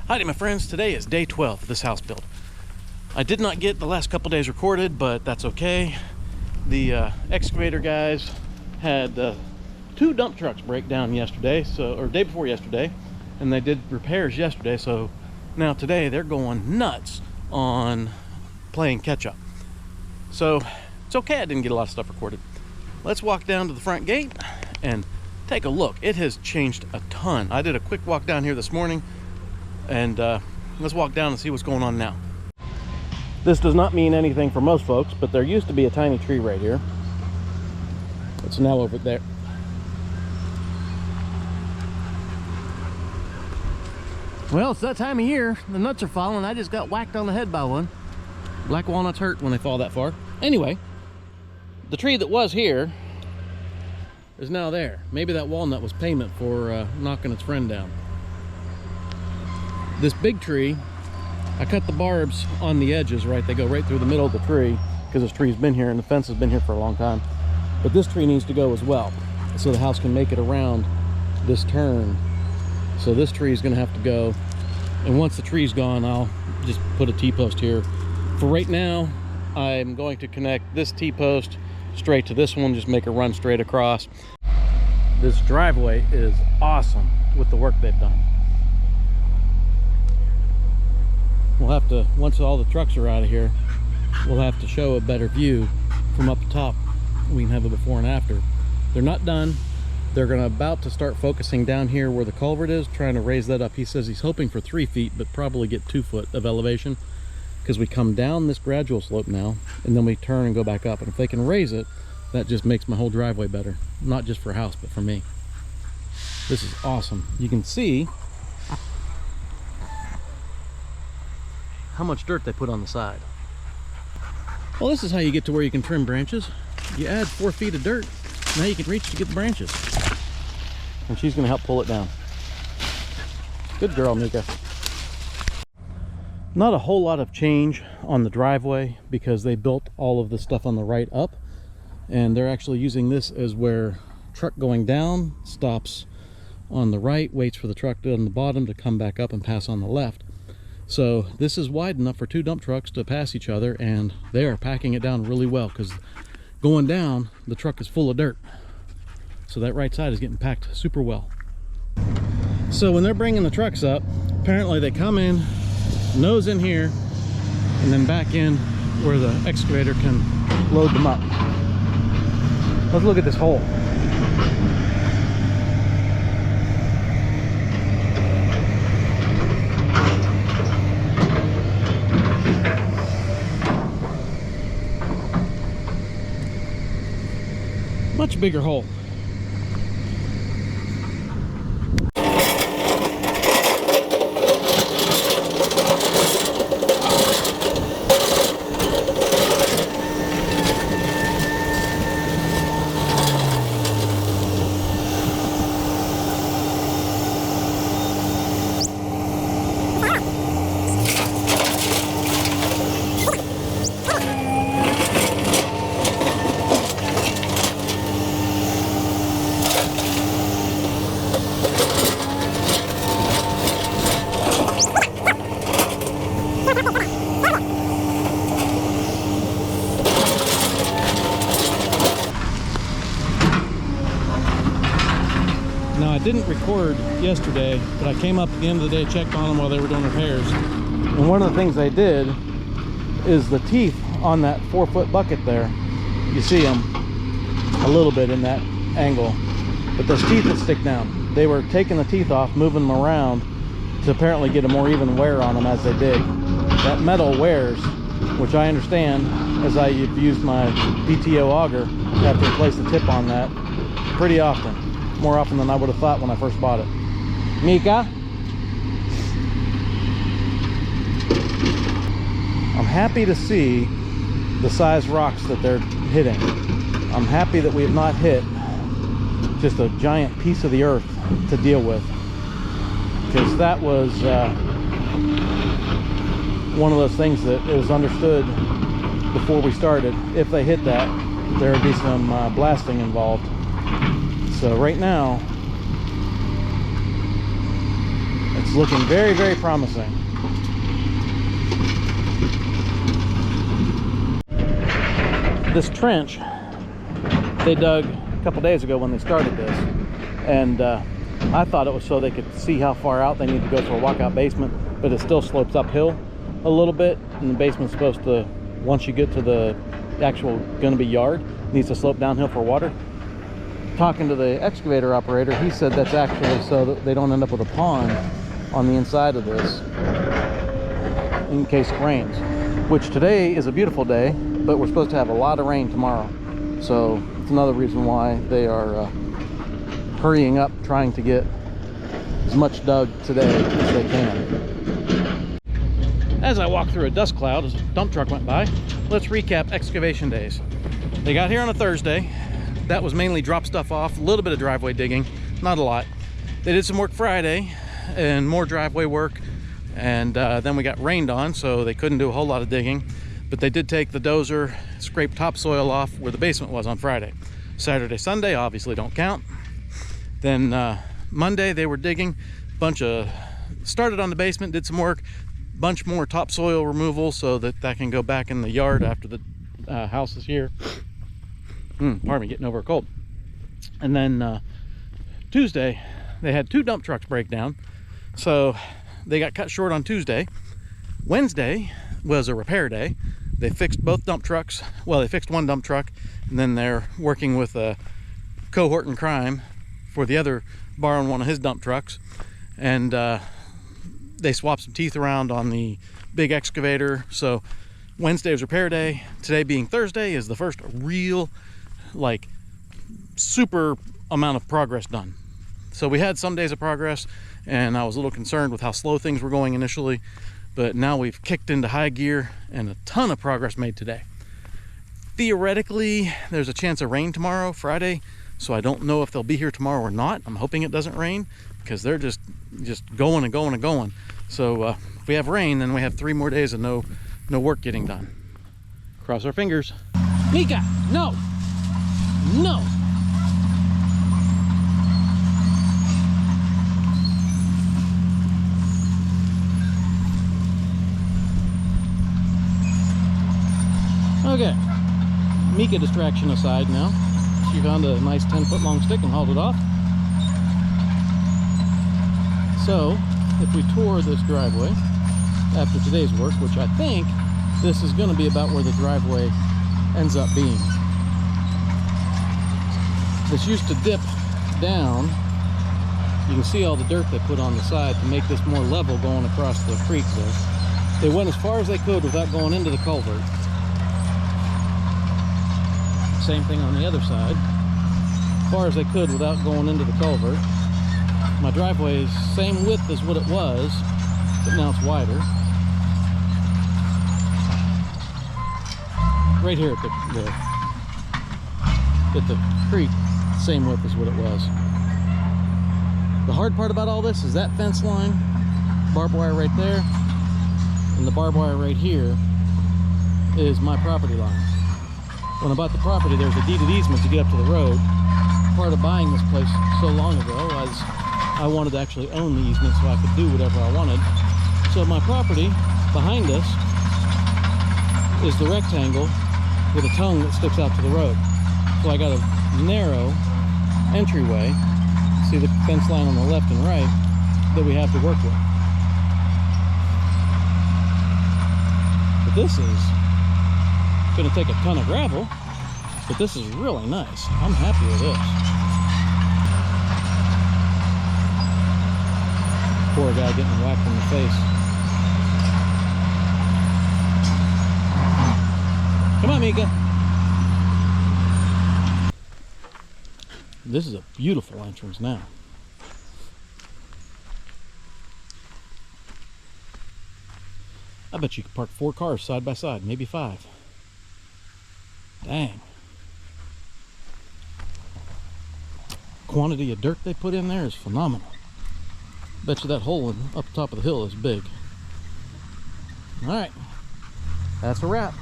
Howdy my friends, today is day 12 of this house build. I did not get the last couple days recorded, but that's okay. The excavator guys had 2 dump trucks break down yesterday, or day before yesterday, and they did repairs yesterday, so now today they're going nuts on playing catch up. So it's okay I didn't get a lot of stuff recorded. Let's walk down to the front gate and take a look. It has changed a ton. I did a quick walk down here this morning, and let's walk down and see what's going on now. This does not mean anything for most folks, but there used to be a tiny tree right here. It's now over there. Well, it's that time of year. The nuts are falling. I just got whacked on the head by one. Black walnuts hurt when they fall that far. Anyway, the tree that was here is now there. Maybe that walnut was payment for knocking its friend down. This big tree, I cut the barbs on the edges, right? They go right through the middle of the tree because this tree's been here and the fence has been here for a long time. But this tree needs to go as well, so the house can make it around this turn. So this tree is going to have to go, and once the tree's gone, I'll just put a T-post here. For right now, I'm going to connect this T-post straight to this one, just make a run straight across. This driveway is awesome with the work they've done. We'll have to, once all the trucks are out of here, we'll have to show a better view from up top. We can have a before and after. They're not done. They're about to start focusing down here where the culvert is, trying to raise that up. He says he's hoping for 3 feet, but probably get 2 foot of elevation, because we come down this gradual slope now, and then we turn and go back up. And if they can raise it, that just makes my whole driveway better. Not just for a house, but for me. This is awesome. You can see how much dirt they put on the side. Well, this is how you get to where you can trim branches. You add 4 feet of dirt, now you can reach to get the branches. And she's gonna help pull it down. Good girl, Mika. Not a whole lot of change on the driveway because they built all of the stuff on the right up, and they're actually using this as where truck going down stops on the right, waits for the truck on the bottom to come back up and pass on the left. So this is wide enough for 2 dump trucks to pass each other, and they are packing it down really well because going down, the truck is full of dirt. So that right side is getting packed super well. So when they're bringing the trucks up, apparently they come in, nose in here, and then back in where the excavator can load them up. Let's look at this hole. Much bigger hole. Now I didn't record yesterday, but I came up at the end of the day, checked on them while they were doing repairs. And one of the things they did is the teeth on that 4-foot bucket there. You see them a little bit in that angle, but those teeth that stick down. They were taking the teeth off, moving them around to apparently get a more even wear on them as they dig. That metal wears, which I understand, as I've used my PTO auger, I have to replace the tip on that pretty often. More often than I would have thought when I first bought it. Mika? I'm happy to see the size rocks that they're hitting. I'm happy that we have not hit just a giant piece of the earth to deal with, because that was one of those things that it was understood before we started. If they hit that, there would be some blasting involved. So right now, It's looking very, very promising. This trench they dug a couple days ago when they started this, and I thought it was so they could see how far out they need to go for a walkout basement, but it still slopes uphill a little bit, and the basement's supposed to, once you get to the actual gonna be yard, needs to slope downhill for water. Talking to the excavator operator, he said that's actually so that they don't end up with a pond on the inside of this in case it rains, which today is a beautiful day, but we're supposed to have a lot of rain tomorrow. So it's another reason why they are hurrying up, trying to get as much dug today as they can. As I walked through a dust cloud as a dump truck went by, let's recap excavation days. They got here on a Thursday. That was mainly drop stuff off, a little bit of driveway digging, not a lot. They did some work Friday and more driveway work, and then we got rained on, so they couldn't do a whole lot of digging. But they did take the dozer, scrape topsoil off where the basement was on Friday. Saturday, Sunday obviously don't count. Then Monday they were digging, started on the basement, did some work, bunch more topsoil removal so that can go back in the yard after the house is here. Pardon me, getting over a cold. And then Tuesday they had 2 dump trucks break down, so they got cut short on Tuesday. Wednesday was a repair day. They fixed both dump trucks. Well, they fixed one dump truck, and then they're working with a cohort in crime for the other, borrowing one of his dump trucks, and they swapped some teeth around on the big excavator. So Wednesday was repair day. Today, being Thursday, is the first real, like, super amount of progress done. So we had some days of progress, and I was a little concerned with how slow things were going initially, but now we've kicked into high gear and a ton of progress made today. Theoretically, there's a chance of rain tomorrow, Friday, so I don't know if they'll be here tomorrow or not. I'm hoping it doesn't rain, because they're just going and going and going. So if we have rain, then we have 3 more days of no work getting done. Cross our fingers. Mika, no! No! Okay, Mika distraction aside now. She found a nice 10-foot long stick and hauled it off. So, if we tour this driveway after today's work, which I think this is going to be about where the driveway ends up being. This used to dip down. You can see all the dirt they put on the side to make this more level going across the creek there. They went as far as they could without going into the culvert. Same thing on the other side, as far as they could without going into the culvert. My driveway is same width as what it was, but now it's wider. Right here at the creek, same width as what it was. The hard part about all this is that fence line, barbed wire right there, and the barbed wire right here is my property line. When I bought the property, there was a deeded easement to get up to the road. Part of buying this place so long ago was I wanted to actually own the easement so I could do whatever I wanted. So my property behind us is the rectangle with a tongue that sticks out to the road. So I got a narrow entryway, see the fence line on the left and right, that we have to work with. But this is going to take a ton of gravel, but this is really nice. I'm happy with this. Poor guy getting whacked in the face. Come on, Mika. This is a beautiful entrance now. I bet you could park 4 cars side by side, maybe 5. Dang. Quantity of dirt they put in there is phenomenal. Bet you that hole up top of the hill is big. Alright, that's a wrap.